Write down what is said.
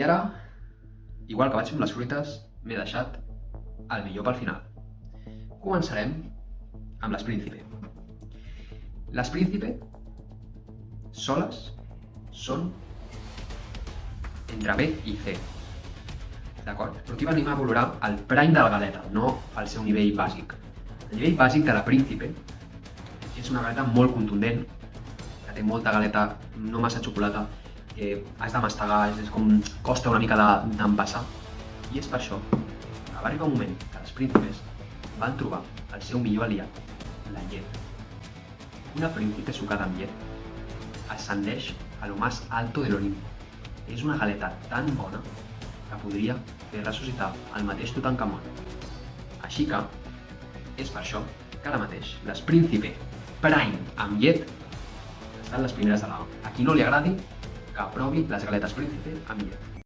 I ara, igual que vaig amb les fruites, m'he deixat el millor pel final. Començarem amb les Príncipe. Les Príncipe soles són entre B i C. D'acord? Però aquí venim a valorar el prime de la galeta, no el seu nivell bàsic. El nivell bàsic de la Príncipe és una galeta molt contundent, que té molta galeta, no massa xocolata, que has de mastegar, és com costa una mica d'empassar. I és per això que va arribar un moment que les Príncipes van trobar el seu millor aliat, la llet. Una Príncipe sucada amb llet ascendeix a lo más alto de l'Olimpo. És una galeta tan bona que podria fer ressuscitar el mateix Tutankamon. Així que és per això que ara mateix les Príncipe Prime amb llet estan les primeres de la A. A qui no li agradi, que provi les galetes Príncipe amb llet.